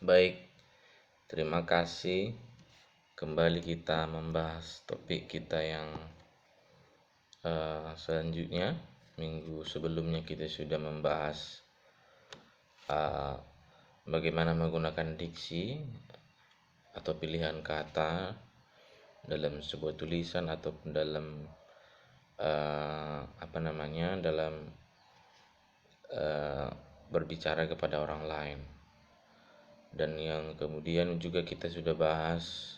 Baik, terima kasih. Kembali kita membahas topik kita yang selanjutnya. Minggu sebelumnya kita sudah membahas uh, bagaimana menggunakan diksi atau pilihan kata dalam sebuah tulisan ataupun dalam dalam berbicara kepada orang lain. Dan yang kemudian juga kita sudah bahas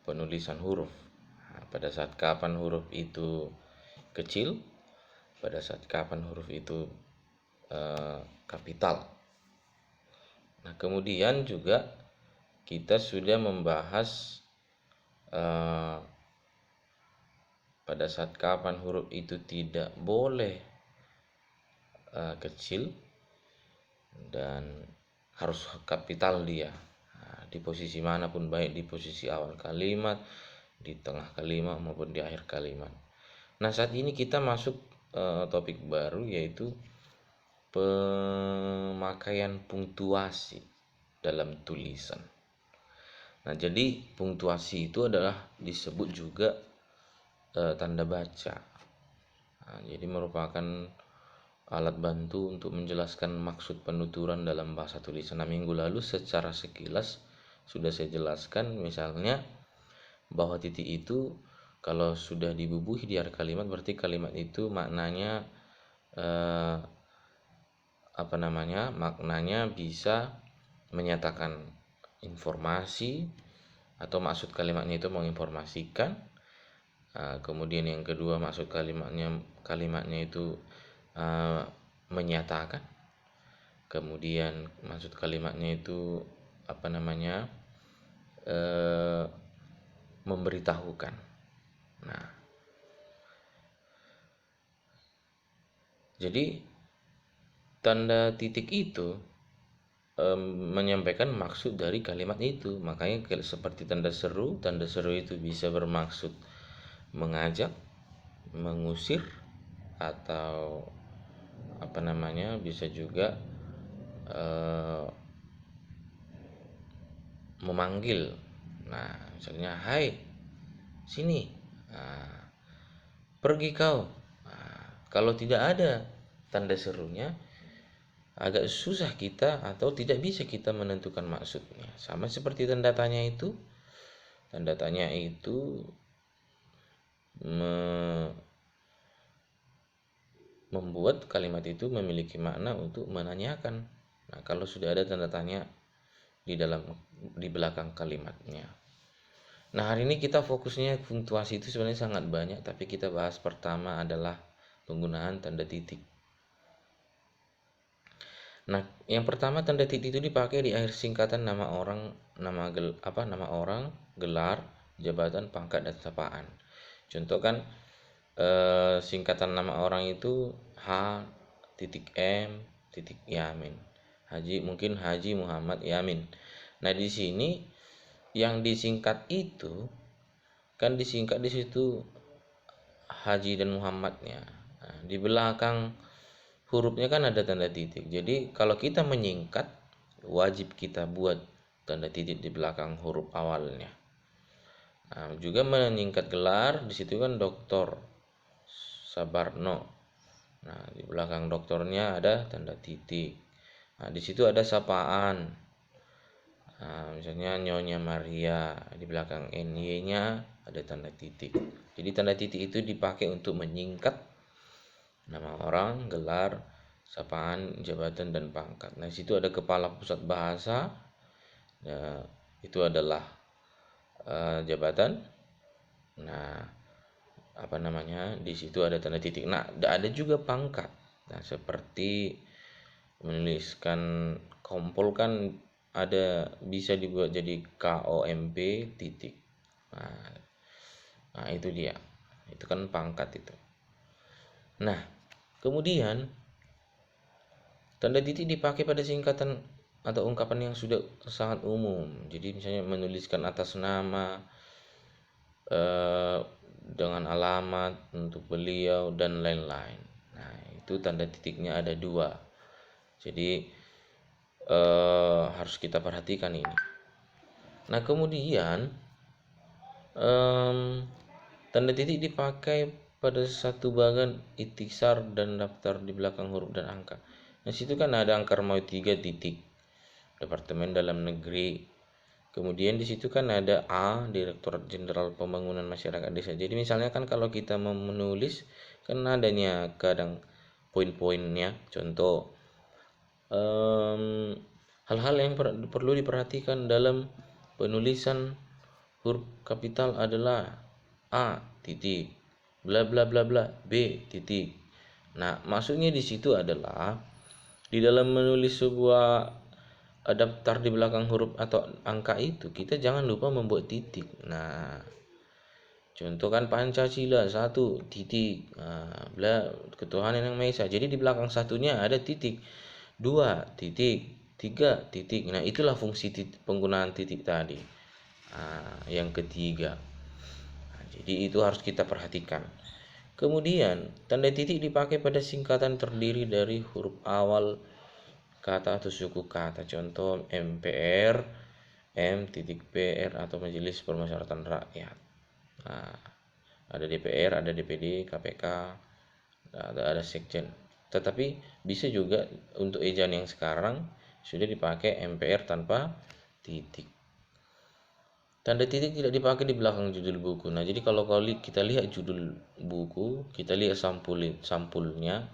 penulisan huruf. Pada saat kapan huruf itu kecil, pada saat kapan huruf itu kapital. Nah, kemudian juga kita sudah membahas pada saat kapan huruf itu tidak boleh kecil dan harus kapital dia. Di posisi manapun, baik di posisi awal kalimat, di tengah kalimat maupun di akhir kalimat. Nah, saat ini kita masuk topik baru, yaitu pemakaian punktuasi dalam tulisan. Nah, jadi punktuasi itu adalah disebut juga tanda baca. Nah, jadi merupakan alat bantu untuk menjelaskan maksud penuturan dalam bahasa tulisan. Nah, minggu lalu secara sekilas sudah saya jelaskan, misalnya bahwa titik itu kalau sudah dibubuhi di akhir kalimat, berarti kalimat itu maknanya maknanya bisa menyatakan informasi atau maksud kalimatnya itu menginformasikan. Kemudian yang kedua, maksud kalimatnya itu menyatakan. Kemudian maksud kalimatnya itu memberitahukan. Nah, jadi tanda titik itu menyampaikan maksud dari kalimat itu. Makanya seperti tanda seru itu bisa bermaksud mengajak, mengusir, atau bisa juga memanggil. Nah, misalnya, hai, sini, pergi kau. Nah, kalau tidak ada tanda serunya, agak susah kita atau tidak bisa kita menentukan maksudnya. Sama seperti tanda tanya itu. Tanda tanya itu membuat kalimat itu memiliki makna untuk menanyakan. Nah, kalau sudah ada tanda tanya di belakang kalimatnya. Nah, hari ini kita fokusnya punktuasi itu sebenarnya sangat banyak, tapi kita bahas pertama adalah penggunaan tanda titik. Nah, yang pertama, tanda titik itu dipakai di akhir singkatan nama orang, gelar, jabatan, pangkat, dan sapaan. Contoh kan, singkatan nama orang itu H.M. Yamin. Mungkin Haji Muhammad Yamin. Nah, di sini yang disingkat itu kan disingkat di situ Haji dan Muhammadnya. Nah, di belakang hurufnya kan ada tanda titik. Jadi kalau kita menyingkat, wajib kita buat tanda titik di belakang huruf awalnya. Nah, juga menyingkat gelar, di situ kan Dr. Sabarno. Nah, di belakang doktornya ada tanda titik. Nah, di situ ada sapaan. Nah, misalnya Nyonya Maria, di belakang NY-nya ada tanda titik. Jadi tanda titik itu dipakai untuk menyingkat nama orang, gelar, sapaan, jabatan, dan pangkat. Nah, di situ ada kepala pusat bahasa. Nah, itu adalah jabatan. Nah, di situ ada tanda titik. Nah, ada juga pangkat. Nah, seperti menuliskan kompol kan bisa dibuat jadi KOMP titik. Nah, itu dia. Itu kan pangkat itu. Nah, kemudian tanda titik dipakai pada singkatan atau ungkapan yang sudah sangat umum. Jadi misalnya menuliskan atas nama dengan alamat untuk beliau dan lain-lain. Nah, itu tanda titiknya ada 2. Jadi harus kita perhatikan ini. Nah kemudian tanda titik dipakai pada satu bagan ikhtisar dan daftar di belakang huruf dan angka. Nah situ kan ada angka mau 3 titik Departemen Dalam Negeri. Kemudian di situ kan ada A, Direktorat Jenderal Pembangunan Masyarakat Desa. Jadi misalnya kan kalau kita mau menulis kan adanya kadang poin-poinnya. Contoh hal-hal yang perlu diperhatikan dalam penulisan huruf kapital adalah A titik bla bla bla bla B titik. Nah maksudnya di situ adalah di dalam menulis sebuah daftar di belakang huruf atau angka itu kita jangan lupa membuat titik. Nah contoh kan Pancasila 1 titik, bla ketuhanan yang maha esa. Jadi di belakang satunya ada titik, 2 titik, 3 titik. Nah itulah fungsi penggunaan titik tadi. Yang ketiga. Jadi itu harus kita perhatikan. Kemudian tanda titik dipakai pada singkatan terdiri dari huruf awal kata atau suku kata. Contoh MPR, M.PR atau Majelis Permusyawaratan Rakyat. Ada DPR, ada DPD, KPK, ada Sekjen. Tetapi bisa juga untuk ejaan yang sekarang sudah dipakai MPR tanpa titik. Tanda titik tidak dipakai di belakang judul buku. Nah, jadi kalau kita lihat judul buku, kita lihat sampulnya,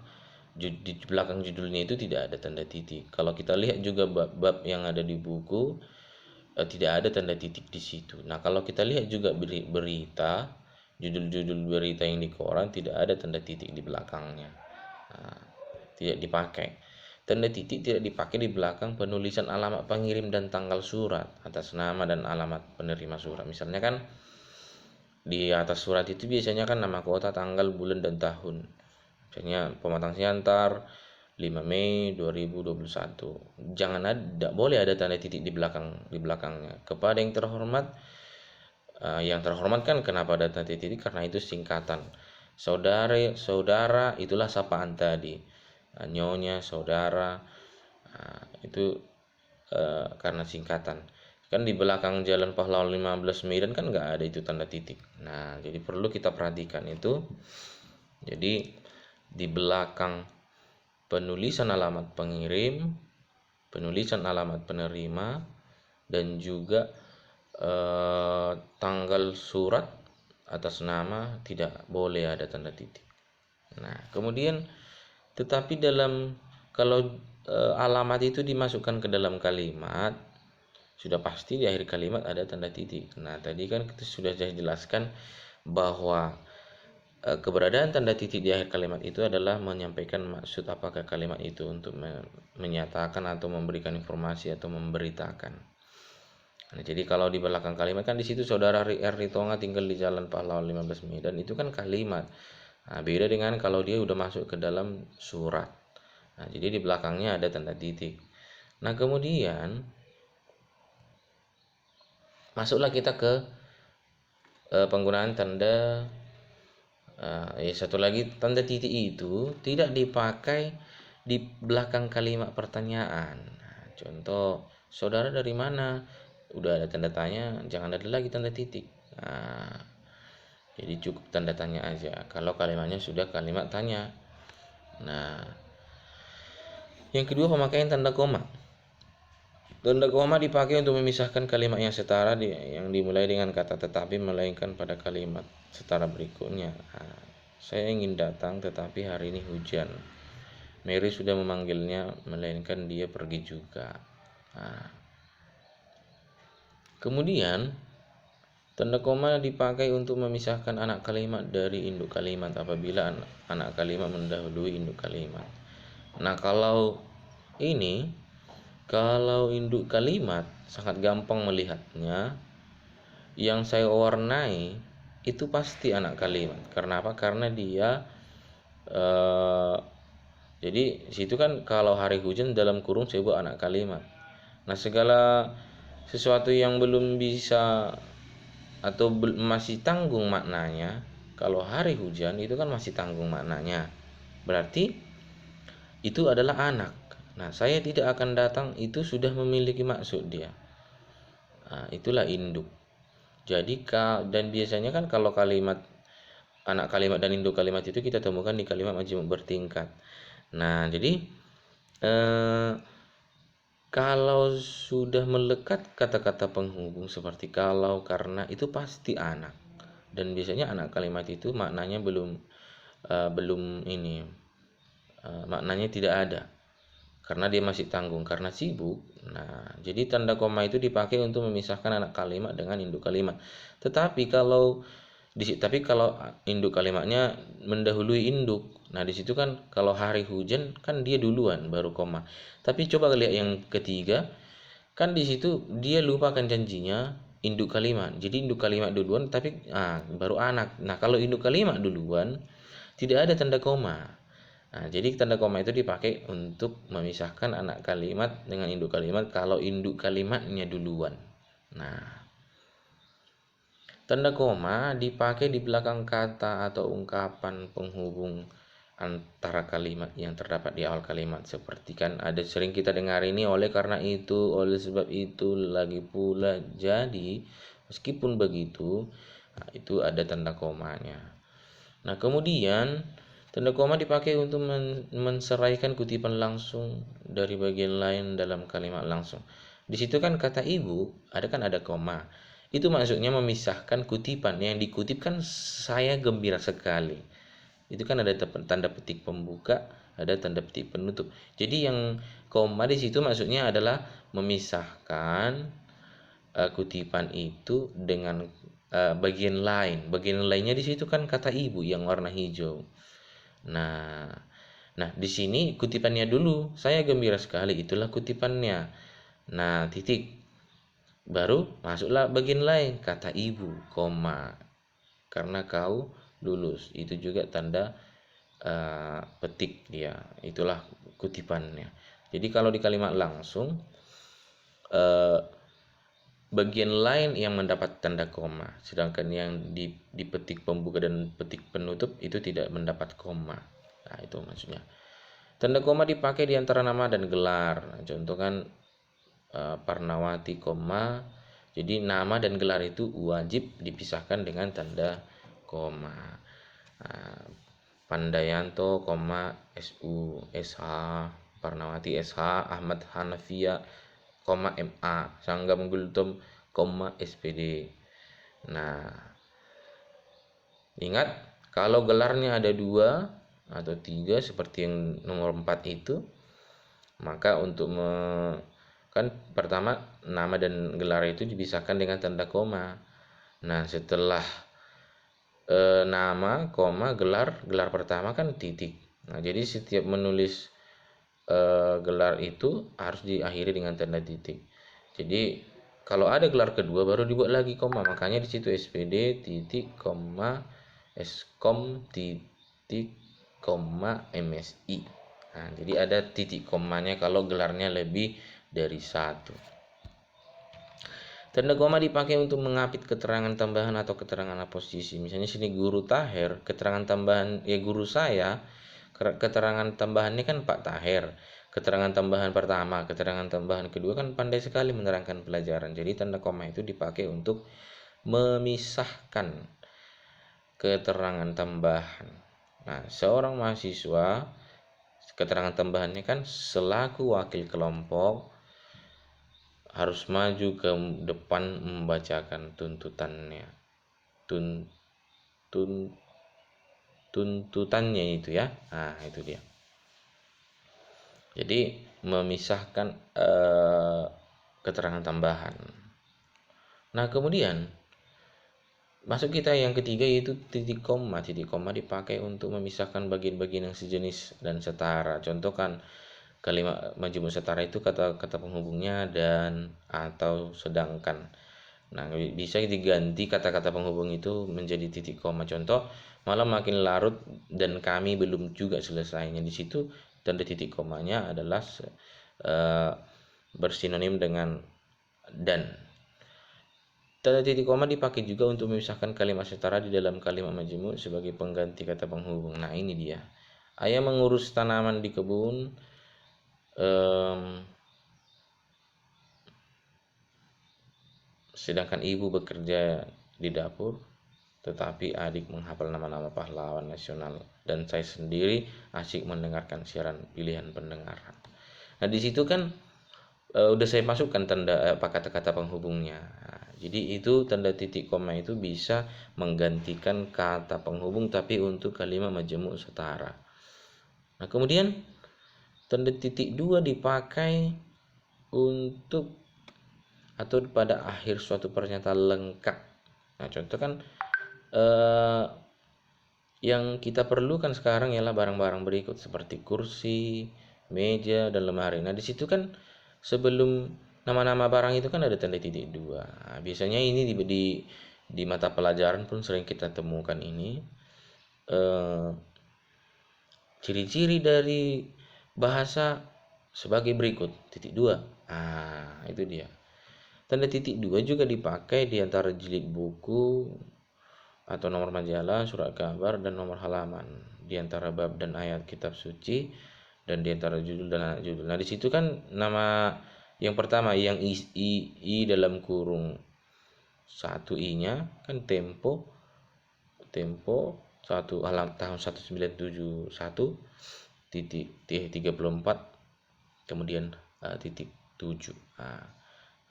di belakang judulnya itu tidak ada tanda titik. Kalau kita lihat juga bab-bab yang ada di buku, tidak ada tanda titik di situ. Nah, kalau kita lihat juga berita, judul-judul berita yang di koran tidak ada tanda titik di belakangnya. Tidak dipakai. Tanda titik tidak dipakai di belakang penulisan alamat pengirim dan tanggal surat atas nama dan alamat penerima surat. Misalnya kan di atas surat itu biasanya kan nama kota, tanggal, bulan dan tahun. Misalnya Pematang Siantar 5 Mei 2021. Tidak boleh ada tanda titik di belakangnya. Kepada yang terhormat, kan kenapa ada tanda titik? Karena itu singkatan. Saudara itulah sapaan tadi. Nyonya, saudara, itu karena singkatan. Kan di belakang Jalan Pahlawan 15 Medan kan nggak ada itu tanda titik. Nah jadi perlu kita perhatikan itu. Jadi di belakang penulisan alamat pengirim, penulisan alamat penerima, dan juga tanggal surat atas nama tidak boleh ada tanda titik. Nah kemudian tetapi kalau alamat itu dimasukkan ke dalam kalimat, sudah pasti di akhir kalimat ada tanda titik. Nah tadi kan kita sudah jelaskan bahwa keberadaan tanda titik di akhir kalimat itu adalah menyampaikan maksud apakah kalimat itu untuk menyatakan atau memberikan informasi atau memberitakan. Nah, jadi kalau di belakang kalimat kan di situ saudara R. Ritonga tinggal di Jalan Pahlawan 15 Medan, itu kan kalimat. Nah, beda dengan kalau dia udah masuk ke dalam surat. Nah, jadi di belakangnya ada tanda titik. Nah, kemudian masuklah kita ke penggunaan tanda. Satu lagi, tanda titik itu tidak dipakai di belakang kalimat pertanyaan. Nah, contoh, saudara dari mana? Udah ada tanda tanya, jangan ada lagi tanda titik. Nah, jadi cukup tanda tanya aja kalau kalimatnya sudah kalimat tanya. Nah, yang kedua, pemakaian tanda koma. Tanda koma dipakai untuk memisahkan kalimat yang setara yang dimulai dengan kata tetapi melainkan pada kalimat setara berikutnya. Nah, saya ingin datang tetapi hari ini hujan. Mary sudah memanggilnya melainkan dia pergi juga. Nah, kemudian tanda koma dipakai untuk memisahkan anak kalimat dari induk kalimat apabila anak kalimat mendahului induk kalimat. Nah, kalau induk kalimat sangat gampang melihatnya. Yang saya warnai itu pasti anak kalimat. Karena apa? Karena dia jadi situ kan kalau hari hujan dalam kurung saya buat anak kalimat. Nah, segala sesuatu yang belum bisa atau masih tanggung maknanya, kalau hari hujan itu kan masih tanggung maknanya, berarti itu adalah anak. Nah, saya tidak akan datang itu sudah memiliki maksud dia. Nah, itulah induk. Jadi dan biasanya kan kalau kalimat anak kalimat dan induk kalimat itu kita temukan di kalimat majmuk bertingkat. Nah, jadi eh, kalau sudah melekat kata-kata penghubung seperti kalau, karena, itu pasti anak. Dan biasanya anak kalimat itu maknanya belum ini, maknanya tidak ada. Karena dia masih tanggung, karena sibuk. Nah, jadi tanda koma itu dipakai untuk memisahkan anak kalimat dengan induk kalimat. Tapi kalau induk kalimatnya mendahului induk, nah di situ kan kalau hari hujan kan dia duluan baru koma. Tapi coba lihat yang ketiga, kan di situ dia lupakan janjinya induk kalimat. Jadi induk kalimat duluan tapi baru anak. Nah, kalau induk kalimat duluan tidak ada tanda koma. Nah, jadi tanda koma itu dipakai untuk memisahkan anak kalimat dengan induk kalimat kalau induk kalimatnya duluan. Nah, tanda koma dipakai di belakang kata atau ungkapan penghubung antara kalimat yang terdapat di awal kalimat. Seperti kan ada sering kita dengar ini, oleh karena itu, oleh sebab itu, lagi pula, jadi, meskipun begitu. Nah, itu ada tanda komanya. Nah, kemudian tanda koma dipakai untuk menseraikan kutipan langsung dari bagian lain dalam kalimat langsung. Di situ kan kata ibu, ada koma. Itu maksudnya memisahkan kutipan yang dikutipkan, saya gembira sekali. Itu kan ada tanda petik pembuka, ada tanda petik penutup. Jadi yang koma di situ maksudnya adalah memisahkan kutipan itu dengan bagian lain. Bagian lainnya di situ kan kata ibu yang warna hijau. Nah, di sini kutipannya dulu, saya gembira sekali, itulah kutipannya. Nah, titik. Baru masuklah bagian lain, kata ibu, koma, karena kau lulus. Itu juga tanda petik dia, itulah kutipannya. Jadi kalau di kalimat langsung, bagian lain yang mendapat tanda koma, sedangkan yang di petik pembuka dan petik penutup itu tidak mendapat koma. Nah, itu maksudnya. Tanda koma dipakai di antara nama dan gelar. Nah, contoh kan Parnawati, koma. Jadi nama dan gelar itu wajib dipisahkan dengan tanda koma. Nah, Pandayanto, koma, SU, SH, Parnawati, SH, Ahmad Hanafia, koma, MA, Sanggam Gultom, koma, SPD. Nah, ingat kalau gelarnya ada 2 atau 3 seperti yang nomor 4 itu, maka untuk kan pertama nama dan gelar itu dipisahkan dengan tanda koma. Nah, setelah nama, koma, gelar pertama kan titik. Nah, jadi setiap menulis gelar itu harus diakhiri dengan tanda titik. Jadi kalau ada gelar kedua baru dibuat lagi koma. Makanya di situ SPD titik koma, Eskom titik koma, MSI. Nah, jadi ada titik komanya kalau gelarnya lebih dari 1. Tanda koma dipakai untuk mengapit keterangan tambahan atau keterangan aposisi. Misalnya sini guru Taher, keterangan tambahan guru saya, keterangan tambahannya kan Pak Taher. Keterangan tambahan pertama, keterangan tambahan kedua kan pandai sekali menerangkan pelajaran. Jadi tanda koma itu dipakai untuk memisahkan keterangan tambahan. Nah, seorang mahasiswa, keterangan tambahannya kan selaku wakil kelompok harus maju ke depan membacakan tuntutannya. Tuntutannya itu ya. Nah, itu dia. Jadi memisahkan keterangan tambahan. Nah, kemudian masuk kita yang ketiga, yaitu titik koma. Titik koma dipakai untuk memisahkan bagian-bagian yang sejenis dan setara. Contoh kan kalimat majmuk setara itu kata-kata penghubungnya dan, atau, sedangkan. Nah, bisa diganti kata-kata penghubung itu menjadi titik koma. Contoh, malam makin larut dan kami belum juga selesainya. Di situ tanda titik komanya adalah bersinonim dengan dan. Tanda titik koma dipakai juga untuk memisahkan kalimat setara di dalam kalimat majmuk sebagai pengganti kata penghubung. Nah, ini dia. Ayah mengurus tanaman di kebun. Em, Sedangkan ibu bekerja di dapur, tetapi adik menghafal nama-nama pahlawan nasional dan saya sendiri asyik mendengarkan siaran pilihan pendengaran. Nah, di situ kan udah saya masukkan tanda apa kata-kata penghubungnya. Nah, jadi itu tanda titik koma itu bisa menggantikan kata penghubung tapi untuk kalimat majemuk setara. Nah, kemudian tanda titik dua dipakai untuk atau pada akhir suatu pernyataan lengkap. Nah, contoh kan eh, yang kita perlukan sekarang ialah barang-barang berikut seperti kursi, meja, dan lemari. Nah, di situ kan sebelum nama-nama barang itu kan ada tanda titik dua. Nah, biasanya ini di mata pelajaran pun sering kita temukan ini. Eh, Ciri-ciri dari bahasa sebagai berikut, titik dua. Ah, itu dia. Tanda titik dua juga dipakai di antara jilid buku atau nomor majalah, surat kabar, dan nomor halaman, di antara bab dan ayat kitab suci, dan di antara judul dan anak judul. Nah, di situ kan nama yang pertama yang i dalam kurung satu i-nya kan tempo tempo satu alam tahun 1971 titik 34 kemudian titik 7. Nah,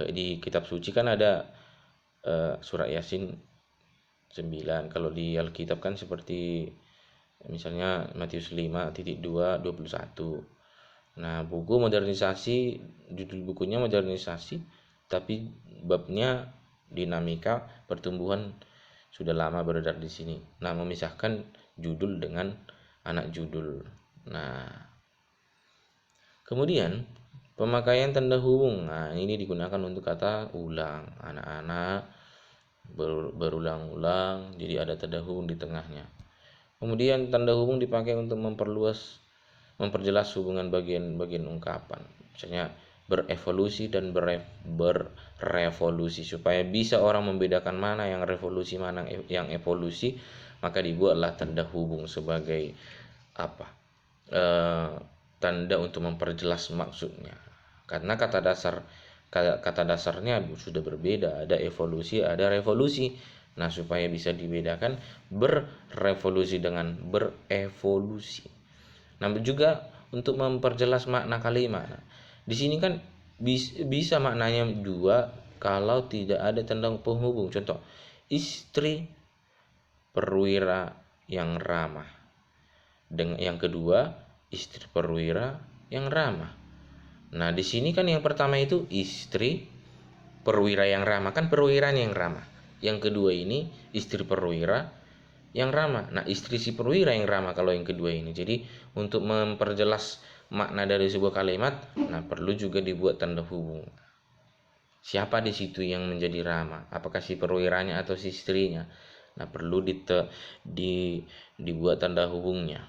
di kitab suci kan ada surat Yasin 9. Kalau di Alkitab kan seperti misalnya Matius 5 titik 2 21. Nah, buku modernisasi, judul bukunya modernisasi, tapi babnya dinamika pertumbuhan sudah lama beredar di sini. Nah, memisahkan judul dengan anak judul. Nah, kemudian pemakaian tanda hubung. Nah, ini digunakan untuk kata ulang. Anak-anak berulang-ulang, jadi ada tanda hubung di tengahnya. Kemudian tanda hubung dipakai untuk memperjelas hubungan bagian-bagian ungkapan. Misalnya berevolusi dan berevolusi supaya bisa orang membedakan mana yang revolusi mana yang evolusi, maka dibuatlah tanda hubung sebagai apa? Tanda untuk memperjelas maksudnya. Karena kata dasarnya sudah berbeda, ada evolusi, ada revolusi. Nah, supaya bisa dibedakan berevolusi dengan berevolusi. Nah, juga untuk memperjelas makna kalimat. Nah, di sini kan bisa maknanya dua kalau tidak ada tanda penghubung. Contoh, istri perwira yang ramah. Dengan yang kedua, istri perwira yang ramah. Nah, di sini kan yang pertama itu istri perwira yang ramah, kan perwira yang ramah. Yang kedua ini istri perwira yang ramah. Nah, istri si perwira yang ramah kalau yang kedua ini. Jadi, untuk memperjelas makna dari sebuah kalimat, nah perlu juga dibuat tanda hubung. Siapa di situ yang menjadi ramah? Apakah si perwiranya atau si istrinya? Nah, perlu dibuat tanda hubungnya.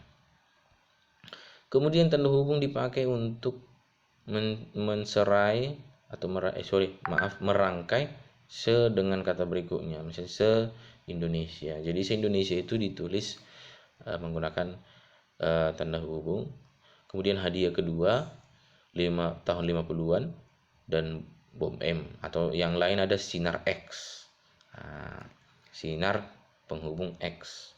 Kemudian tanda hubung dipakai untuk menserai atau merangkai se dengan kata berikutnya, misalnya se Indonesia. Jadi se Indonesia itu ditulis menggunakan tanda hubung. Kemudian hadiah kedua tahun 50-an dan bom M, atau yang lain ada sinar X. Nah, sinar penghubung X.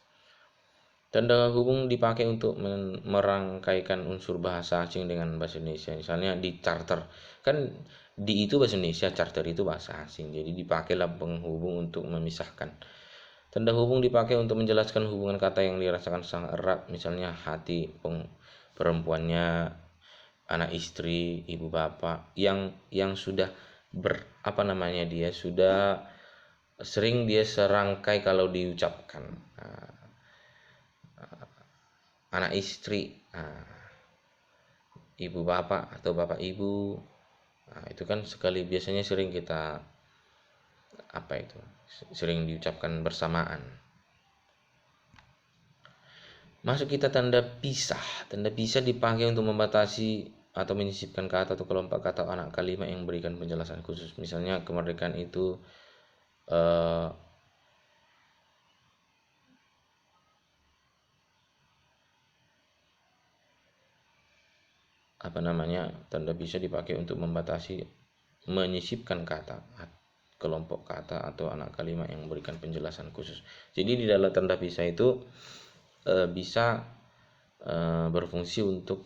Tanda hubung dipakai untuk merangkaikan unsur bahasa asing dengan bahasa Indonesia. Misalnya di charter, kan di itu bahasa Indonesia, charter itu bahasa asing. Jadi dipakailah penghubung untuk memisahkan. Tanda hubung dipakai untuk menjelaskan hubungan kata yang dirasakan sangat erat, misalnya hati perempuannya, anak istri, ibu bapak yang sudah dia sudah sering dia serangkai kalau diucapkan. Nah, anak istri, ibu bapak atau bapak ibu, itu kan biasanya sering kita sering diucapkan bersamaan. Masuk kita tanda pisah dipakai untuk membatasi atau menyisipkan kata atau kelompok kata anak kalimat yang memberikan penjelasan khusus. Misalnya kemerdekaan itu tanda bisa dipakai untuk membatasi, menyisipkan kata, kelompok kata atau anak kalimat yang memberikan penjelasan khusus. Jadi di dalam tanda pisah itu bisa berfungsi untuk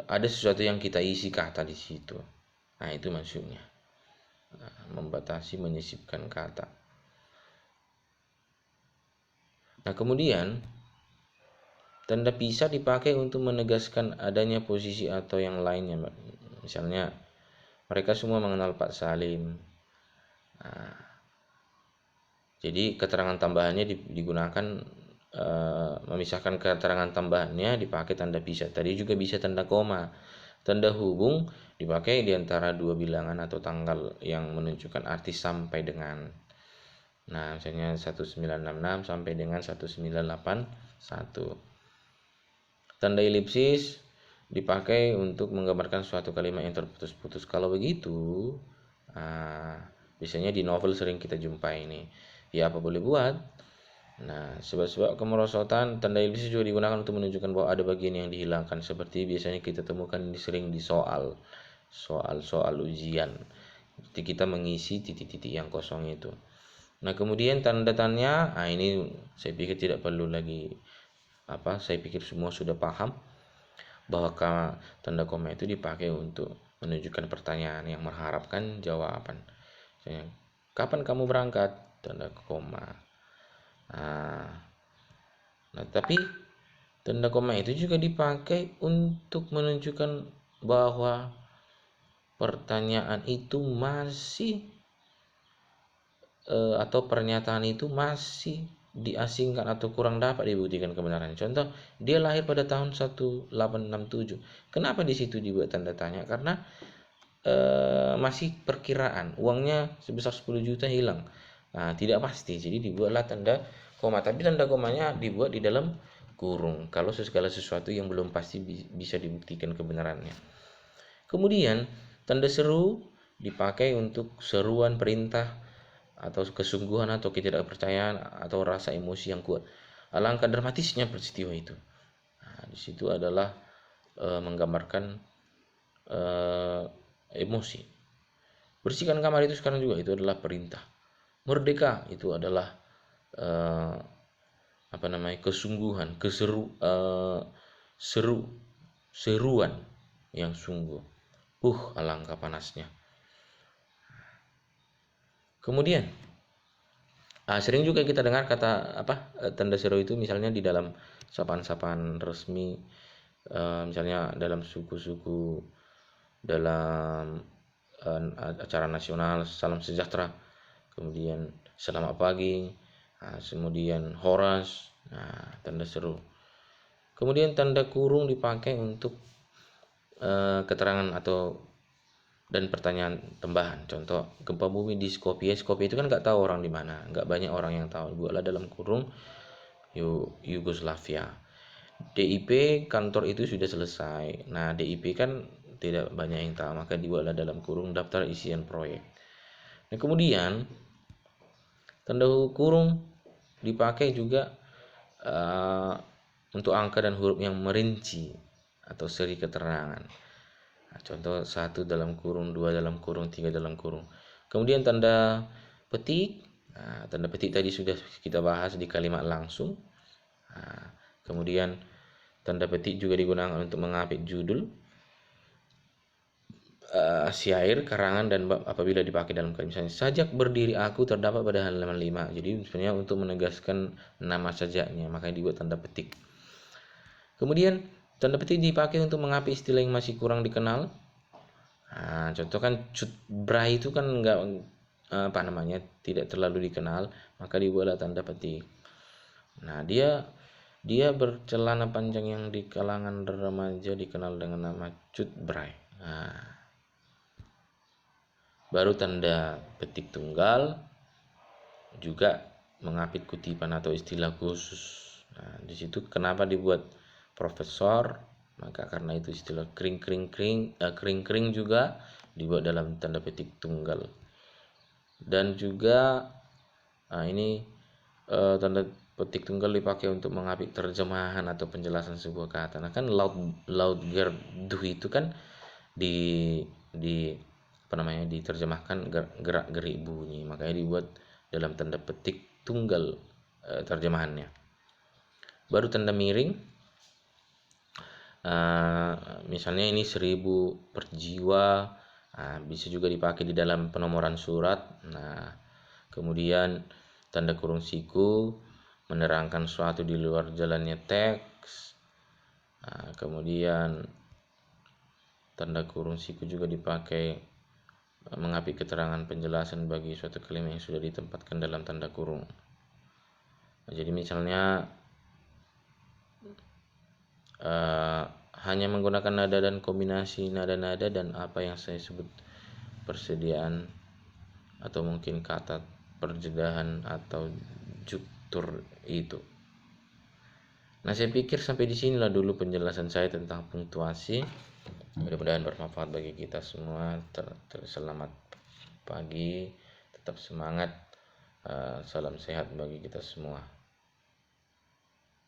ada sesuatu yang kita isi kata di situ. Nah, itu maksudnya. Membatasi, menyisipkan kata. Nah, kemudian tanda pisah dipakai untuk menegaskan adanya posisi atau yang lainnya. Misalnya, mereka semua mengenal Pak Salim. Nah, jadi keterangan tambahannya digunakan, memisahkan keterangan tambahannya dipakai tanda pisah. Tadi juga bisa tanda koma. Tanda hubung dipakai di antara dua bilangan atau tanggal yang menunjukkan arti sampai dengan. Nah, misalnya 1966 sampai dengan 1981. Tanda elipsis dipakai untuk menggambarkan suatu kalimat yang terputus-putus. Kalau begitu, biasanya di novel sering kita jumpai ini. Ya, apa boleh buat? Nah, sebab-sebab kemerosotan, tanda elipsis juga digunakan untuk menunjukkan bahwa ada bagian yang dihilangkan, seperti biasanya kita temukan sering di soal ujian. Jadi kita mengisi titik-titik yang kosong itu. Nah, kemudian tanda tanya, ini saya pikir tidak perlu lagi saya pikir semua sudah paham bahwa tanda koma itu dipakai untuk menunjukkan pertanyaan yang mengharapkan jawaban. Misalnya, kapan kamu berangkat? Tanda koma. Nah, tapi tanda koma itu juga dipakai untuk menunjukkan bahwa pertanyaan itu masih atau pernyataan itu masih diasingkan atau kurang dapat dibuktikan kebenarannya. Contoh, dia lahir pada tahun 1867. Kenapa di situ dibuat tanda tanya? Karena masih perkiraan, uangnya sebesar 10 juta hilang. Nah, tidak pasti, jadi dibuatlah tanda koma. Tapi tanda komanya dibuat di dalam kurung kalau segala sesuatu yang belum pasti bisa dibuktikan kebenarannya. Kemudian tanda seru dipakai untuk seruan perintah atau kesungguhan atau ketidakpercayaan atau rasa emosi yang kuat. Alangkah dramatisnya peristiwa itu. Nah, di situ adalah menggambarkan emosi. Bersihkan kamar itu sekarang juga, itu adalah perintah. Merdeka itu adalah kesungguhan, seruan yang sungguh. Alangkah panasnya. Kemudian sering juga kita dengar kata tanda seru itu misalnya di dalam sapaan-sapaan resmi, misalnya dalam suku-suku, dalam acara nasional, salam sejahtera, kemudian selamat pagi, kemudian horas, tanda seru. Kemudian tanda kurung dipakai untuk keterangan atau dan pertanyaan tambahan. Contoh, gempa bumi di Skopje itu kan nggak tahu orang di mana, nggak banyak orang yang tahu. Buatlah dalam kurung Yugoslavia. DIP kantor itu sudah selesai. Nah, DIP kan tidak banyak yang tahu, maka dibuatlah dalam kurung daftar isian proyek. Nah, kemudian tanda kurung dipakai juga untuk angka dan huruf yang merinci atau seri keterangan. Nah, contoh 1 dalam kurung, 2 dalam kurung, 3 dalam kurung. Kemudian tanda petik. Tanda petik tadi sudah kita bahas di kalimat langsung. Kemudian tanda petik juga digunakan untuk mengapit judul, syair, karangan, dan bab apabila dipakai dalam kalimat. Misalnya, sajak berdiri aku terdapat pada halaman 5. Jadi sebenarnya untuk menegaskan nama sajaknya, makanya dibuat tanda petik. Kemudian tanda petik dipakai untuk mengapit istilah yang masih kurang dikenal. Contoh kan cut bray itu kan tidak terlalu dikenal, maka dibuatlah tanda petik. Nah, dia bercelana panjang yang di kalangan remaja dikenal dengan nama cut bray. Baru tanda petik tunggal juga mengapit kutipan atau istilah khusus. Nah, di situ kenapa dibuat profesor? Maka karena itu istilah kring juga dibuat dalam tanda petik tunggal. Dan juga ini tanda petik tunggal dipakai untuk mengapit terjemahan atau penjelasan sebuah kata. Nah kan laut gerdu itu kan di diterjemahkan gerak gerik bunyi, makanya dibuat dalam tanda petik tunggal terjemahannya. Baru tanda miring, misalnya ini 1000 per jiwa. Bisa juga dipakai di dalam penomoran surat. Nah, kemudian tanda kurung siku menerangkan suatu di luar jalannya teks. Kemudian tanda kurung siku juga dipakai mengapit keterangan penjelasan bagi suatu kalimat yang sudah ditempatkan dalam tanda kurung. Jadi misalnya hanya menggunakan nada dan kombinasi nada-nada dan apa yang saya sebut persediaan atau mungkin kata perjedahan atau juktur itu. Nah, saya pikir sampai di sinilah dulu penjelasan saya tentang punktuasi. Mudah-mudahan bermanfaat bagi kita semua. Selamat pagi, tetap semangat. Salam sehat bagi kita semua.